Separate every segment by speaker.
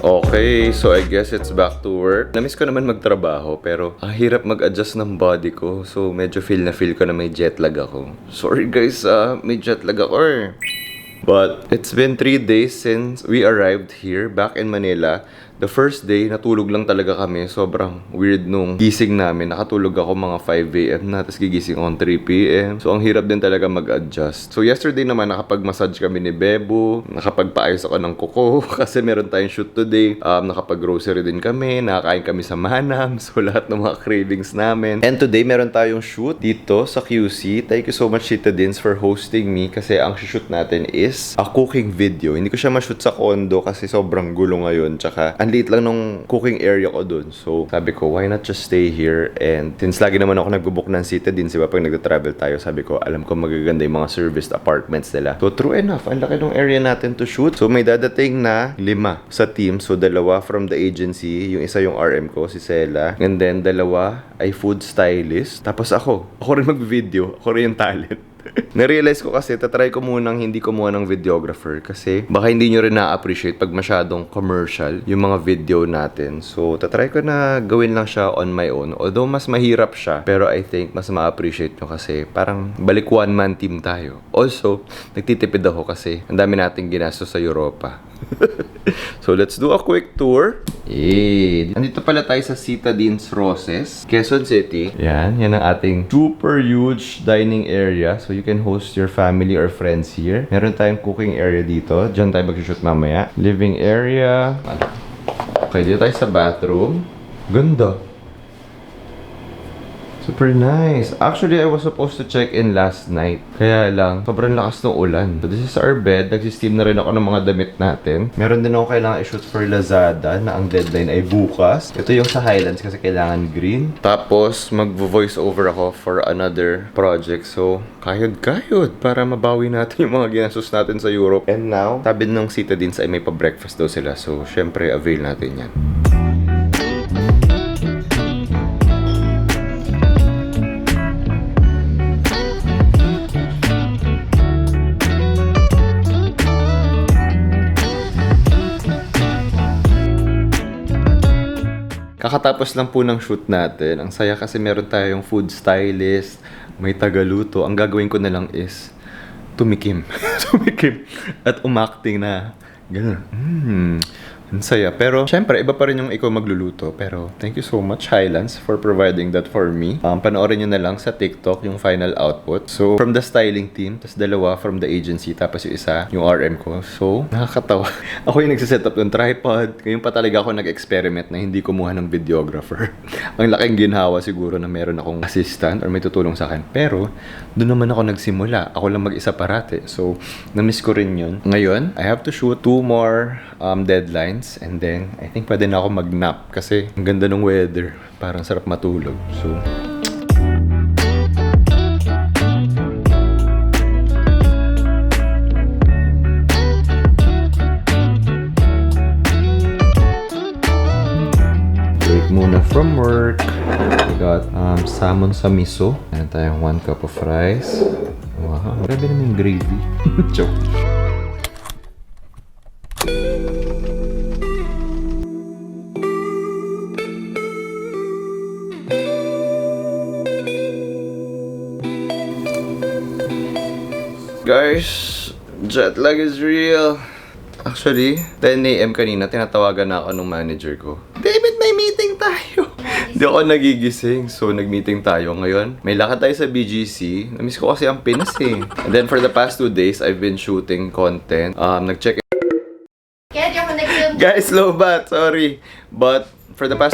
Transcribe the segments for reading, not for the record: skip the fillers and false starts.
Speaker 1: Okay, so I guess it's back to work. Namiss ko naman magtrabaho, pero ang hirap mag-adjust ng body ko. So medyo feel ko na may jet lag ako. Sorry guys, may jet lag ako eh. But it's been 3 days since we arrived here back in Manila. The first day, natulog lang talaga kami. Sobrang weird nung gising namin. Nakatulog ako mga 5 a.m. na, tapos gigising ako 3 p.m. So, ang hirap din talaga mag-adjust. So, yesterday naman, nakapag-massage kami ni Bebo. Nakapagpaayos ako ng kuko kasi meron tayong shoot today. Nakapag-grocery din kami. Nakakain kami sa Manam. So, lahat ng mga cravings namin. And today, meron tayong shoot dito sa QC. Thank you so much, Tita Dins, for hosting me kasi ang shoot natin is a cooking video. Hindi ko siya ma-shoot sa condo kasi sobrang gulo ngayon. Tsaka, ang liit lang nung cooking area ko dun. So, sabi ko, why not just stay here? And since lagi naman ako nagbubook ng Tita Dins, diba, pag nagta-travel tayo, sabi ko, alam ko magaganda yung mga serviced apartments nila. So, true enough, ang laki ng area natin to shoot. So, may dadating na 5 sa team. So, 2 from the agency. Yung isa yung RM ko, si Sela. And then, 2 ay food stylist. Tapos ako rin mag-video. Ako rin yung talent. Na-realize ko kasi, tatry ko munang hindi kumuha ng videographer kasi baka hindi nyo rin na-appreciate pag masyadong commercial yung mga video natin. So, tatry ko na gawin lang siya on my own. Although, mas mahirap siya, pero I think mas ma-appreciate nyo kasi parang balik one-man team tayo. Also, nagtitipid ako kasi ang dami nating ginastos sa Europa. So, let's do a quick tour. Andito pala tayo sa Tita Dins Roses, Quezon City. Yan ang ating super huge dining area. So, you can host your family or friends here. Meron tayong cooking area dito. Diyan tayo mag-shoot mamaya. Living area. Okay, dito tayo sa bathroom. Ganda. Super nice. Actually, I was supposed to check in last night. Kaya lang, sobrang lakas ng ulan. So, this is our bed. Nag-steam na rin ako ng mga damit natin. Meron din ako kailangan i-shoot for Lazada na ang deadline ay bukas. Ito yung sa Highlands kasi kailangan green. Tapos, mag-voice over ako for another project. So, kayod-kayod para mabawi natin yung mga ginastos natin sa Europe. And now, sabi nung Tita Dins ay may pa-breakfast daw sila. So, syempre, avail natin yan. Kakatapos lang po ng shoot natin. Ang saya kasi meron tayong food stylist, may tagaluto. Ang gagawin ko na lang is tumikim. Tumikim at umacting na gano'n. Ang saya. Pero, syempre, iba pa rin yung ikaw magluluto. Pero, thank you so much, Highlands, for providing that for me. Panoorin nyo na lang sa TikTok yung final output. So, from the styling team, tas 2 from the agency, tapos yung isa, yung RM ko. So, nakakatawa. Ako yung nagsiset up ng tripod. Ngayon pa talaga ako nag-experiment na hindi kumuha ng videographer. Ang laking ginhawa siguro na meron akong assistant or may tutulong sa akin. Pero, doon naman ako nagsimula. Ako lang mag-isa parate. So, na-miss ko rin yun. Ngayon, I have to shoot 2 more deadlines. And then, I think pwede na ako mag-nap kasi ang ganda ng weather. Parang sarap matulog. So, break muna from work. We got salmon sa miso. Meron tayong 1 cup of rice. Wow, grabe naman yung gravy. Joke. Guys, jet lag is real. Actually, 10 a.m. kanina, tinatawagan na ako ng manager ko. David, may meeting tayo. Hindi ako nagigising. So, nag-meeting tayo ngayon. May lakad tayo sa BGC. Namiss ko kasi ang Pinas eh. And then, for the past 2 days, I've been shooting content. Nag-check. Guys, low bat. Sorry. But, for the past...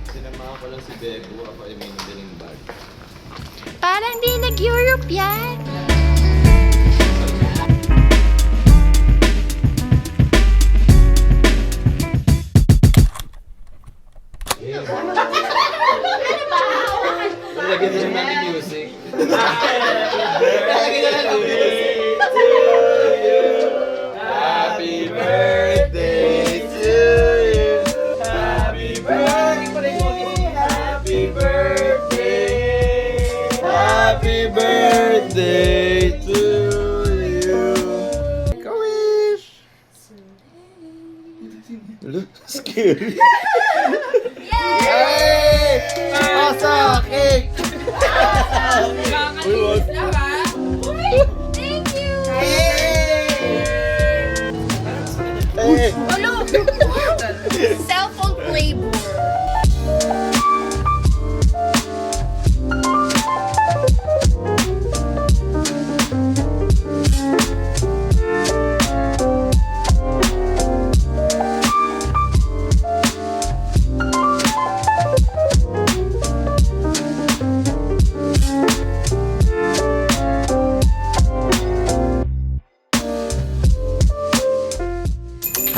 Speaker 1: Sinamahan ko lang si Bebo. Ako ay may nadaling bag.
Speaker 2: Parang di nag-Europe yan.
Speaker 1: Lagyan din namin music. Happy birthday to you. Happy birthday. Happy birthday. Happy birthday to you. Make a wish. Look, scary. Yay! Asa cake!
Speaker 2: Thank you!
Speaker 1: Hey!
Speaker 2: Hello! Cellphone playboy.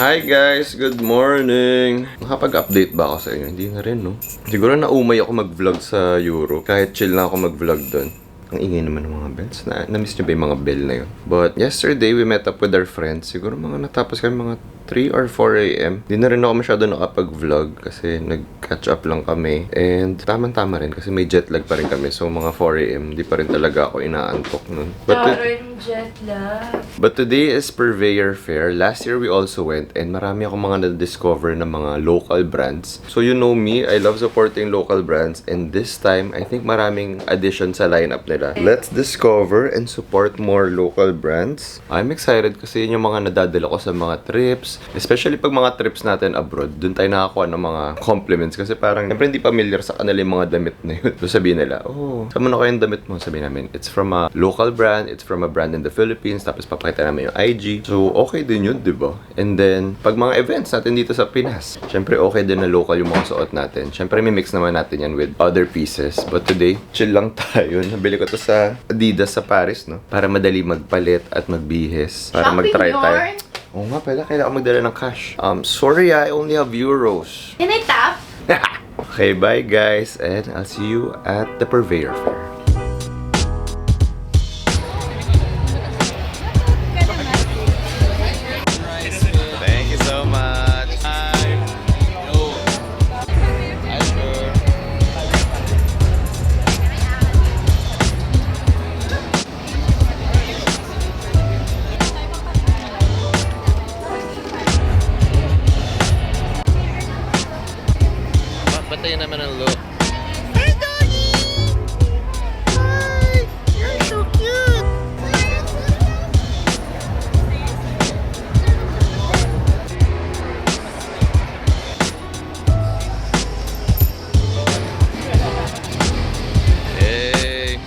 Speaker 1: Hi guys! Good morning! Nakapag-update ba ako sa inyo? Hindi na rin, no? Siguro naumay ako mag-vlog sa Europe. Kahit chill na ako mag-vlog doon. Ang ingay naman ng mga bells. Na-miss nyo ba yung mga bell na yun? But yesterday, we met up with our friends. Siguro mga natapos kami mga 3 or 4 a.m. Di na rin ako masyado nakapag-vlog kasi nag-catch up lang kami. And tamang-tama rin kasi may jet lag pa rin kami. So mga 4 a.m. di pa rin talaga ako inaantok nun.
Speaker 2: Jet lag.
Speaker 1: But today is Purveyor Fair. Last year we also went and marami akong mga na-discover na mga local brands. So you know me, I love supporting local brands and this time, I think maraming addition sa lineup nila. Let's discover and support more local brands. I'm excited kasi yun yung mga nadadala ko sa mga trips. Especially pag mga trips natin abroad, dun tayo nakakuha ng mga compliments kasi parang siyempre hindi familiar sa kanila yung mga damit na yun. So sabihin nila, oh, saan mo na kayong damit mo? Sabihin namin, it's from a local brand, it's from a brand in the Philippines, tapos papakita namin yung IG. So okay din yun, di ba? And then, pag mga events natin dito sa Pinas, siyempre okay din na local yung mga suot natin. Siyempre may mix naman natin yan with other pieces. But today, chill lang tayo. Nabili ko to sa Adidas sa Paris, no? Para madali magpalit at magbihis. Para mag-try tayo. Oo nga pala, kailangan magdala ng cash. Sorry, I only have euros.
Speaker 2: Can I tap?
Speaker 1: Okay, bye guys, and I'll see you at the Purveyor Fair. Thank you so much. Bye. Patayin naman ang look.
Speaker 2: Hey, doggy! Hi! You're so cute!
Speaker 1: Hey!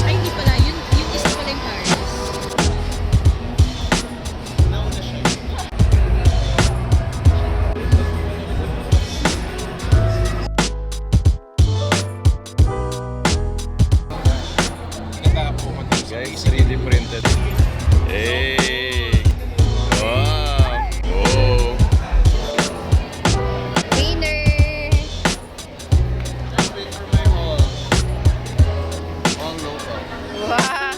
Speaker 3: Ay, hindi pala. Yun isa pala yung Paris.
Speaker 1: Guys, 3D printed. Hey! Wow! Oh!
Speaker 2: Winner! Wow!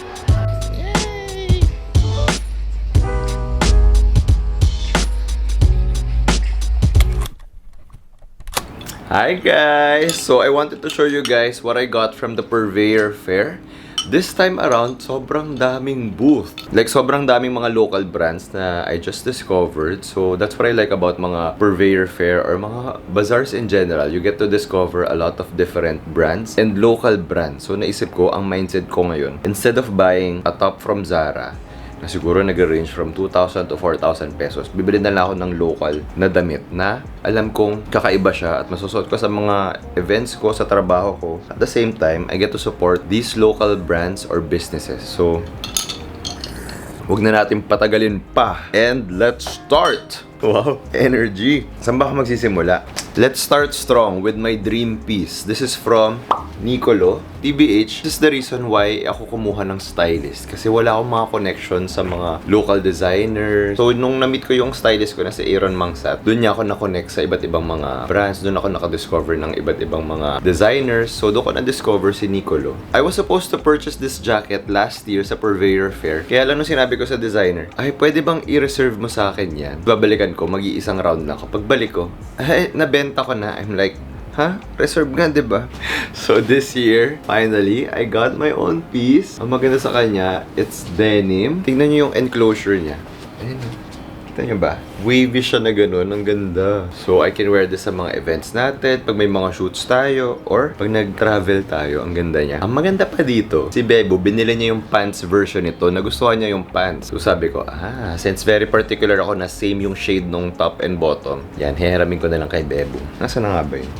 Speaker 1: Hi guys! So I wanted to show you guys what I got from the Purveyor Fair. This time around, sobrang daming booth. Like, sobrang daming mga local brands na I just discovered. So, that's what I like about mga Purveyor Fair or mga bazaars in general. You get to discover a lot of different brands and local brands. So, naisip ko, ang mindset ko ngayon, instead of buying a top from Zara, na siguro nag-range from 2,000 to 4,000 pesos. Bibili na lang ako ng local na damit na alam kong kakaiba siya at masusuot ko sa mga events ko, sa trabaho ko. At the same time, I get to support these local brands or businesses. So, huwag na natin patagalin pa. And let's start! Wow, energy! Saan ba ako magsisimula? Let's start strong with my dream piece. This is from Nicolo. TBH, this is the reason why ako kumuha ng stylist. Kasi wala akong mga connection sa mga local designers. So, nung na-meet ko yung stylist ko na si Aaron Mangsat, doon niya ako na-connect sa iba't ibang mga brands. Doon ako nakadiscover ng iba't ibang mga designers. So, doon ko na-discover si Nicolo. I was supposed to purchase this jacket last year sa Purveyor Fair. Kaya lang nung sinabi ko sa designer, ay, pwede bang i-reserve mo sa akin yan? Babalikan ko, mag-iisang round lang. Kapag balik ko, ay, nabenta ko na. I'm like, ha? Reserve nga, diba? So, this year, finally, I got my own piece. Ang maganda sa kanya, it's denim. Tingnan nyo yung enclosure niya. Ayun. Kita nyo ba? Wavy siya na ganun. Ang ganda. So, I can wear this sa mga events natin. Pag may mga shoots tayo. Or, pag nag-travel tayo. Ang ganda niya. Ang maganda pa dito, si Bebo, binili niya yung pants version nito. Nagustuhan niya yung pants. So, sabi ko, since very particular ako na same yung shade nung top and bottom. Yan, hihiramin ko na lang kay Bebo. Nasaan na nga ba yun?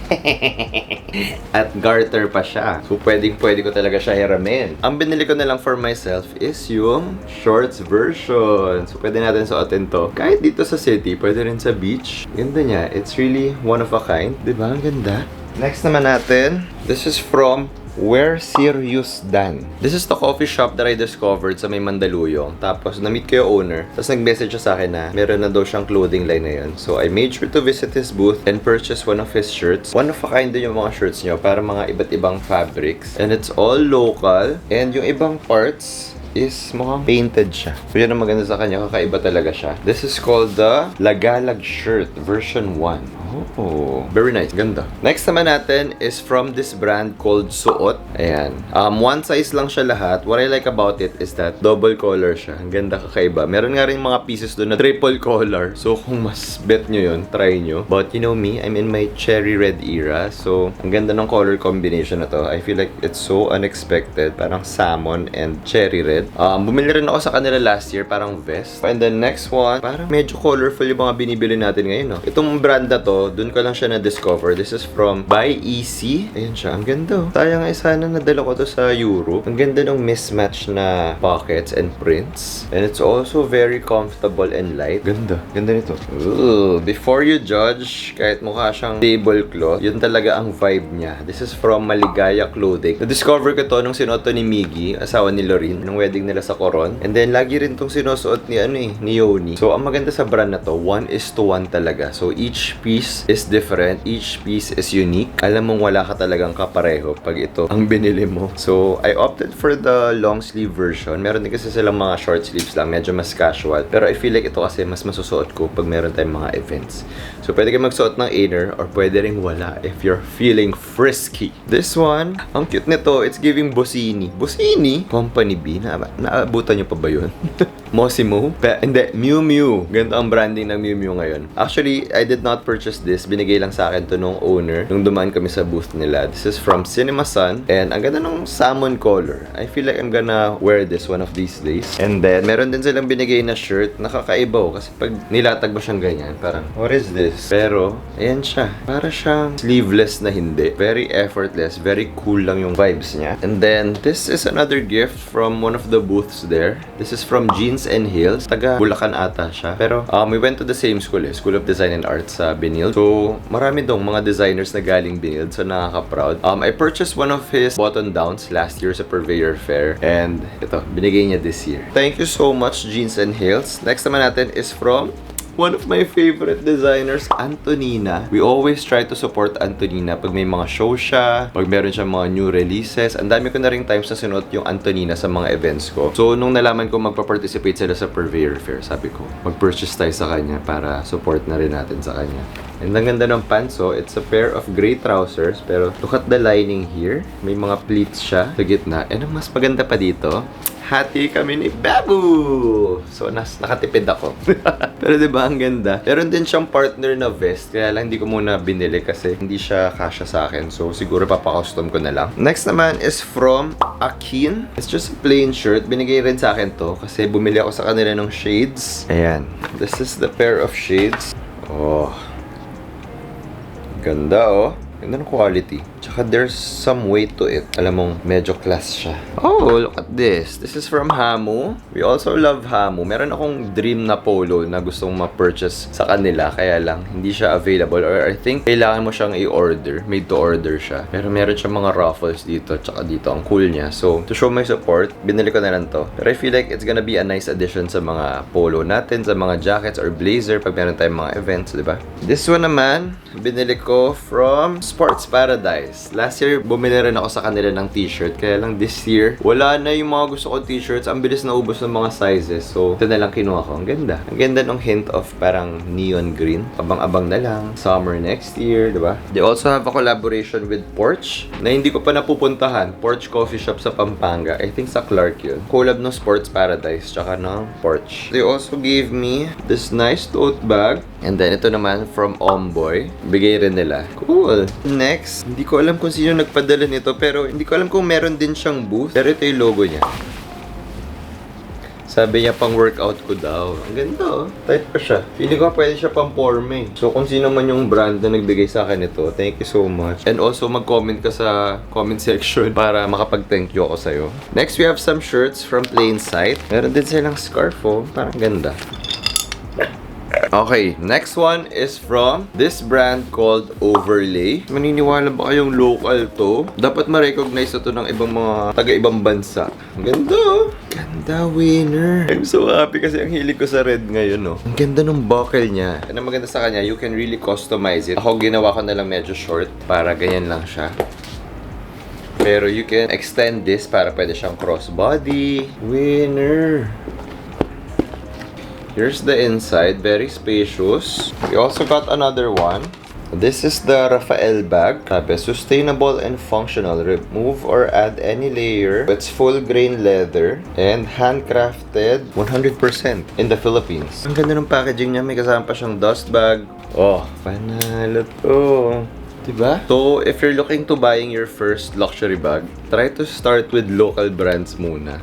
Speaker 1: At garter pa siya. So, pwede ko talaga siya hiramin. Ang binili ko na lang for myself is yung shorts version. So, pwede natin suotin to. Kahit dito sa city, pwede rin sa beach. Ganda niya. It's really one of a kind. Diba? Ang ganda. Next naman natin, this is from Where Serious Dan. This is the coffee shop that I discovered sa may Mandaluyong. Tapos, na-meet ko yung owner. Tapos, nag-message siya sa akin na meron na daw siyang clothing line na yun. So, I made sure to visit his booth and purchase one of his shirts. One of a kind din yung mga shirts niyo para mga iba't ibang fabrics. And it's all local. And yung ibang parts is mukhang painted siya. So, yan ang maganda sa kanya. Kakaiba talaga siya. This is called the Lagalag shirt version 1. Oh, very nice. Ganda. Next naman natin is from this brand called Suot. Ayan. One size lang siya lahat. What I like about it is that double color siya. Ang ganda, kakaiba. Meron nga rin mga pieces doon na triple color. So, kung mas bet nyo yun, try nyo. But, you know me, I'm in my cherry red era. So, ang ganda ng color combination na to. I feel like it's so unexpected. Parang salmon and cherry red. Bumili rin ako sa kanila last year, parang vest. And the next one, parang medyo colorful yung mga binibili natin ngayon, no? Itong brand na to, dun ko lang siya na-discover. This is from Buy Easy. Ayan siya, ang ganda. Sayang ay sana nadala ko to sa Europe. Ang ganda ng mismatch na pockets and prints. And it's also very comfortable and light. Ganda. Ganda nito. Ooh, before you judge, kahit mukha siyang tablecloth, yun talaga ang vibe niya. This is from Maligaya Clothing. Na-discover ko to nung sinuot to ni Miggy, asawa ni Lorin, nung wedding nila sa Coron. And then, lagi rin tong sinusuot ni, ni Yoni. So, ang maganda sa brand na to, 1:1 talaga. So, each piece is different. Each piece is unique. Alam mong wala ka talagang kapareho pag ito ang binili mo. So, I opted for the long sleeve version. Meron din kasi silang mga short sleeves lang. Medyo mas casual. Pero I feel like ito kasi mas masusuot ko pag meron tayong mga events. So, pwede kayo magsuot ng inner or pwede rin wala if you're feeling frisky. This one, ang cute nito. It's giving Bossini. Bossini? Company B. Naabutan nyo pa ba yun? Mossimo? Hindi, Miu Miu. Ganito ang branding ng Miu Miu ngayon. Actually, I did not purchase this. Binigay lang sa akin to nung owner nung dumaan kami sa booth nila. This is from Cinema Sun. And ang ganda ng salmon color. I feel like I'm gonna wear this one of these days. And then, meron din silang binigay na shirt. Nakakaiba kasi pag nilatag mo siyang ganyan, parang, what is this? Pero, ayan siya. Para siyang sleeveless na hindi. Very effortless. Very cool lang yung vibes niya. And then, this is another gift from one of the booths there. This is from Jeans and Heels. Taga Bulacan ata siya. Pero, we went to the same school School of Design and Arts sa Benilde. So, marami dong mga designers na galing Benilde. So, nakaka-proud. I purchased one of his button-downs last year sa Purveyor Fair. And, ito, binigay niya this year. Thank you so much, Jeans and Heels. Next naman natin is from one of my favorite designers, Antonina. We always try to support Antonina pag may mga show siya, pag meron siya mga new releases. Ang dami ko na rin times na sinuot yung Antonina sa mga events ko. So, nung nalaman ko magpa-participate sila sa Purveyor Fair, sabi ko, mag-purchase tayo sa kanya para support na rin natin sa kanya. And ang ganda ng pants, so it's a pair of gray trousers, pero look at the lining here. May mga pleats siya sa gitna. And ang mas maganda pa dito, hati kami ni Babu! So, nakatipid ako. Pero diba, ang ganda. Meron din siyang partner na vest. Kaya lang hindi ko muna binili kasi hindi siya kasya sa akin. So, siguro papakustom ko na lang. Next naman is from Akin. It's just a plain shirt. Binigay rin sa akin to kasi bumili ako sa kanila ng shades. Ayan. This is the pair of shades. Oh. Ganda oh. Ganda ng quality. Tsaka there's some weight to it. Alam mong medyo class siya. Oh, look at this. This is from Hamu. We also love Hamu. Meron akong dream na polo na gustong ma-purchase sa kanila. Kaya lang, hindi siya available. Or I think kailangan mo siyang i-order. Made to order siya. Pero meron siya mga ruffles dito. Tsaka dito. Ang cool niya. So, to show my support, binili ko na lang to. Pero I feel like it's gonna be a nice addition sa mga polo natin. Sa mga jackets or blazer pag meron tayong mga events, di ba? This one naman, binili ko from Sports Paradise. Last year, bumili rin ako sa kanila ng t-shirt. Kaya lang this year, wala na yung mga gusto ko t-shirts. Ang bilis na ubos ng mga sizes. So, ito na lang kinuha ko. Ang ganda. Ang ganda ng hint of parang neon green. Abang-abang na lang. Summer next year, di ba? They also have a collaboration with Porch na hindi ko pa napupuntahan. Porch Coffee Shop sa Pampanga. I think sa Clark yun. Collab ng Sports Paradise tsaka ng Porch. They also gave me this nice tote bag. And then, ito naman from Omboy. Bigay rin nila. Cool. Next, hindi ko alam kung sino nagpadala nito, pero hindi ko alam kung meron din siyang booth. Pero ito yung logo niya. Sabi niya pang workout ko daw. Ang ganda oh. Tight pa siya. Feeling ko pwede siya pang forme. So kung sino man yung brand na nagbigay sa akin ito, thank you so much. And also mag-comment ka sa comment section para makapag-thank you ako sa'yo. Next, we have some shirts from Plain Sight. Meron din silang scarf oh. Parang ganda. Okay, next one is from this brand called Overlay. Maniniwala ba kayong local to? Dapat ma-recognize ito ng ibang mga taga-ibang bansa. Ganda oh. Ganda, winner. I'm so happy kasi ang hilig ko sa red ngayon oh. Ang ganda ng buckle niya. Ang maganda sa kanya, you can really customize it. Ako ginawa ko na lang medyo short para ganyan lang siya. Pero you can extend this para pwede siyang crossbody. Winner. Here's the inside, very spacious. We also got another one. This is the Rafael bag. Sabi, sustainable and functional. Remove or add any layer. It's full grain leather and handcrafted 100% in the Philippines. Ang ganda ng packaging niya. May kasama pa siyang dust bag. Oh, panalo to. Diba? So, if you're looking to buying your first luxury bag, try to start with local brands muna.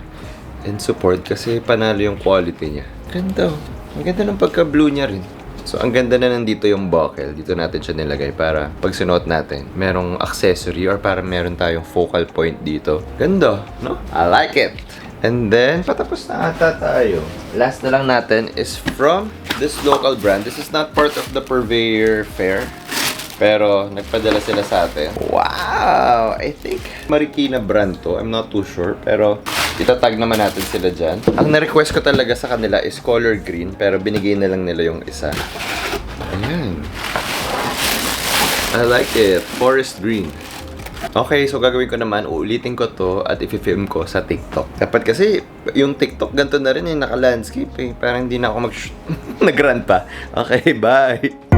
Speaker 1: And support kasi panalo yung quality niya. Ganda. Ang ganda ng pagka-blue niya rin. So, ang ganda na nandito yung buckle. Dito natin siya nilagay para pag sinuot natin, merong accessory or para meron tayong focal point dito. Ganda, no? I like it. And then, patapos na ata tayo. Last na lang natin is from this local brand. This is not part of the Purveyor Fair. Pero, nagpadala sila sa atin. Wow! I think Marikina brand to. I'm not too sure. Pero, itatag naman natin sila dyan. Ang na-request ko talaga sa kanila is color green. Pero, binigay na lang nila yung isa. Ayan. I like it. Forest green. Okay, so gagawin ko naman, uulitin ko to at i-film ko sa TikTok. Dapat kasi, yung TikTok ganito na rin eh, naka-landscape eh. Parang hindi na ako mag-shoot. Nag-run pa. Okay, bye!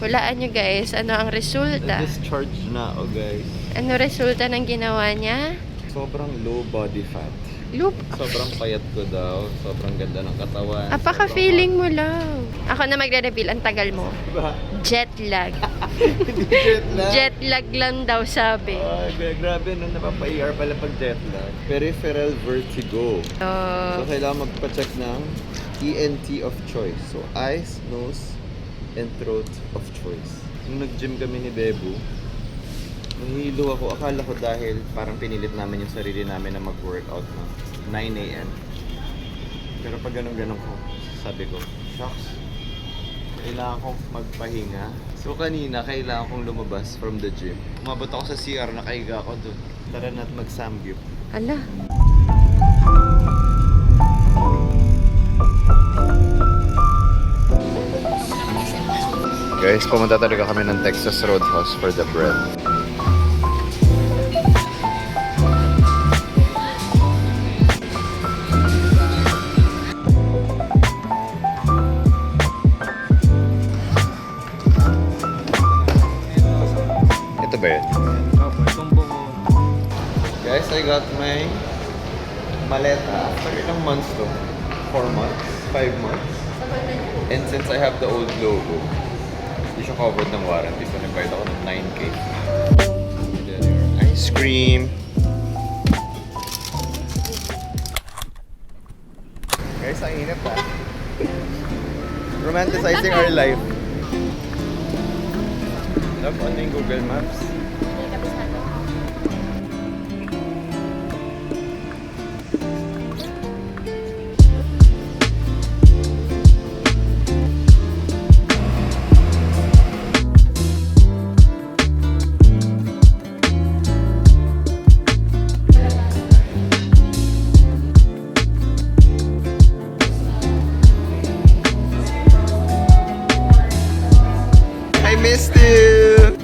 Speaker 2: Hulaan nyo guys, ano ang resulta?
Speaker 1: Discharge na ako guys.
Speaker 2: Ano resulta ng ginawa niya?
Speaker 1: Sobrang low body fat.
Speaker 2: Loop.
Speaker 1: Sobrang payat ko daw. Sobrang ganda ng katawan.
Speaker 2: Apaka-feeling mo lang. Ako na magre-reveal, ang tagal mo.
Speaker 1: Diba?
Speaker 2: Jet lag.
Speaker 1: Hindi jet lag.
Speaker 2: Jet lag lang daw sabi.
Speaker 1: Ay, grabe nung napapa-ER pala pag jet lag. Peripheral vertigo. So, kailangan magpa-check ng ENT of choice. So, eyes, nose, and throat of choice. Nung nag-gym kami ni Bebu, nahihilo ako. Akala ko dahil parang pinilit namin yung sarili namin na mag-workout ng 9 a.m. Pero pag ganun-ganun ko, sabi ko, shucks, kailangan kong magpahinga. So kanina, kailangan kong lumabas from the gym. Umabot ako sa CR, nakahiga ako dun. Tara na't mag-samgyup.
Speaker 2: Ala.
Speaker 1: Guys, pumunta talaga kami ng Texas Roadhouse for the bread. Ito Ito ba yun?
Speaker 4: Opo, itong buo.
Speaker 1: Guys, I got my maleta. After ilang months to? 4 months? 5 months? And since I have the old logo, hindi siya covered ng warranty. So, nag-bayad ako ng 9K. Ice cream! Guys, ang init ha. Romanticizing our life. Love, ano yung Google Maps? I missed you!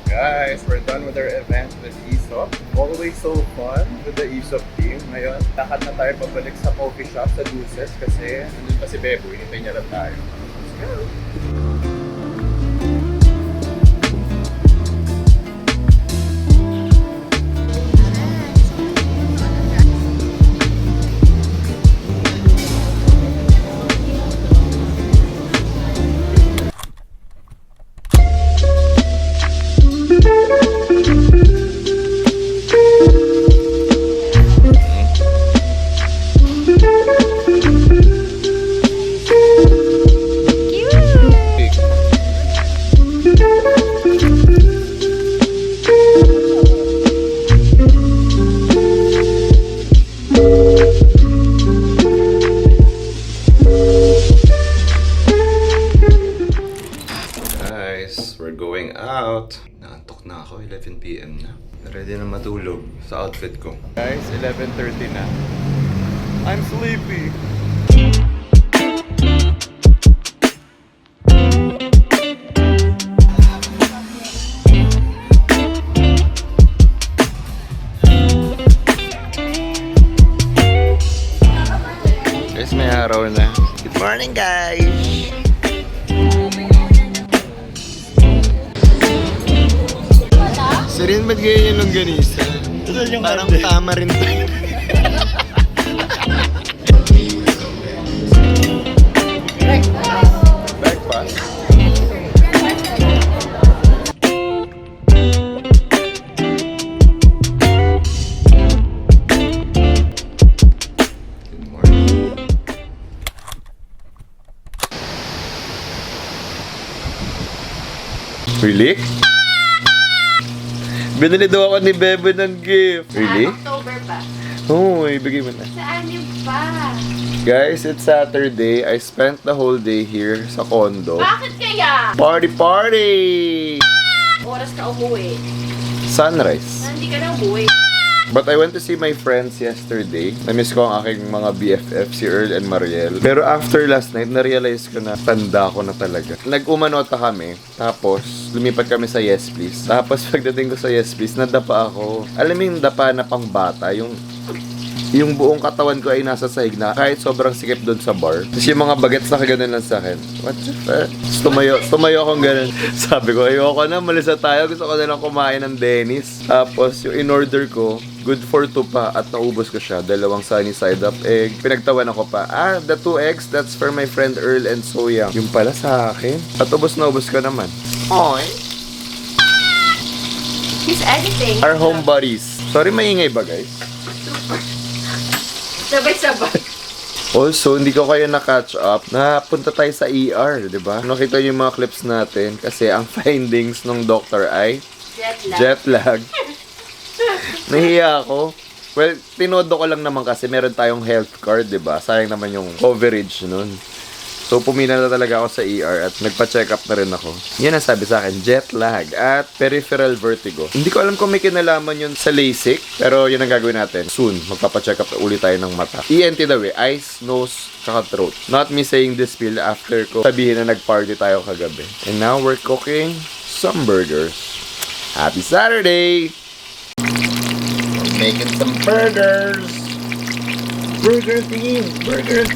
Speaker 1: Guys, we're done with our event with ESOP. Always so fun with the ESOP team. Ngayon, lakad na tayo pabalik sa coffee shop sa Dulces kasi nandun pa si Bebo, hinintay niya lang tayo. Let's go! Guys, we're going out. Naantok na ako, 11 PM na. Ready na matulog sa outfit ko. Guys, 11:30 na. I'm sleepy. Guys, may araw na. Good morning, guys! Si Rin, ba't ganyan yung longganisa? Parang tama rin tayo. Breakfast? Good morning. Really? Binili daw ako ni Bebe ng gift. Really?
Speaker 2: October pa.
Speaker 1: Oo, ibigay mo na.
Speaker 2: Saan yung pa?
Speaker 1: Guys, it's Saturday. I spent the whole day here sa condo.
Speaker 2: Bakit kaya?
Speaker 1: Party, party!
Speaker 2: Oras ka umuwi.
Speaker 1: Sunrise.
Speaker 2: Hindi ka na umuwi.
Speaker 1: But I went to see my friends yesterday. Na-miss ko ang aking mga BFF, si Earl and Mariel. Pero after last night, na-realize ko na tanda ko na talaga. Nag-umanota kami. Tapos, lumipat kami sa Yes Please. Tapos, pagdating ko sa Yes Please, nadapa ako. Alam mo yung dapa na pang bata? Yung buong katawan ko ay nasa sahig na kahit sobrang sikip doon sa bar. Tapos yung mga bagets na kaganon lang sa akin. What the fuck? Tumayo akong ganun. Sabi ko, ayoko na, malisa tayo. Gusto ko na lang kumain ng Dennis. Tapos yung in-order ko, good for 2 pa at naubos ko siya. 2 sunny side up egg. Pinagtawan ako pa. The 2 eggs, that's for my friend Earl and Soya. Yung pala sa akin. At ubos na ubos ko naman. Oy.
Speaker 2: He's editing.
Speaker 1: Our home buddies. Sorry, maingay ba guys?
Speaker 2: Sabay-sabay.
Speaker 1: Also, hindi ko kayo na-catch up. Napunta tayo sa ER, di ba? Nakita niyo yung mga clips natin kasi ang findings ng doctor ay jet lag. Nahiya ako. Well, tinodo ko lang naman kasi meron tayong health card, di ba? Sayang naman yung coverage nun. So, pumila na talaga ako sa ER at nagpa-check up na rin ako. Yan ang sabi sa akin, jet lag at peripheral vertigo. Hindi ko alam kung may kinalaman yun sa LASIK, pero yun ang gagawin natin. Soon, magpapa-check up ulit tayo ng mata. ENT daw eh, eyes, nose, tsaka throat. Not me saying this pill after ko sabihin na nag-party tayo kagabi. And now, we're cooking some burgers. Happy Saturday! Making some burgers! Burger team! Burger!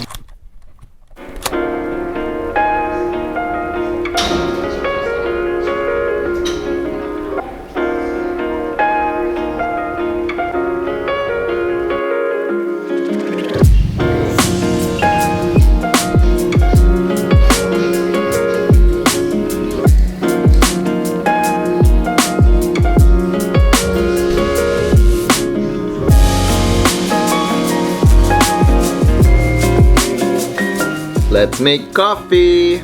Speaker 1: Let's make coffee!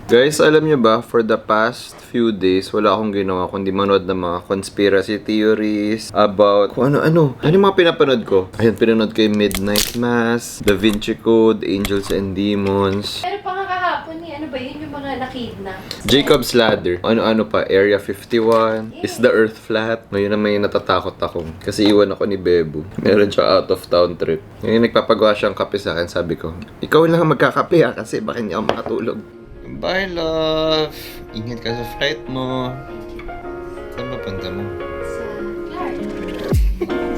Speaker 1: Guys, alam nyo ba, for the past few days, wala akong ginawa kundi manood ng mga conspiracy theories about kung ano-ano. Ano yung mga pinapanood ko? Ayun, pinanood ko yung Midnight Mass, Da Vinci Code, Angels and Demons,
Speaker 2: Pero pa nga kahapon eh, ano ba yun yung mga nakidnap?
Speaker 1: Jacob's Ladder, ano-ano pa, Area 51, Is the Earth Flat? Ngayon na may natatakot ako kasi iwan ako ni Bebo. Meron siya out of town trip. Ngayon nagpapagawa siyang kape sa akin, sabi ko, ikaw lang ang magkakape ha kasi baka hindi ako makatulog. Bye, love! Ingat ka sa flight mo. Saan ba punta mo?
Speaker 2: Sa Clark.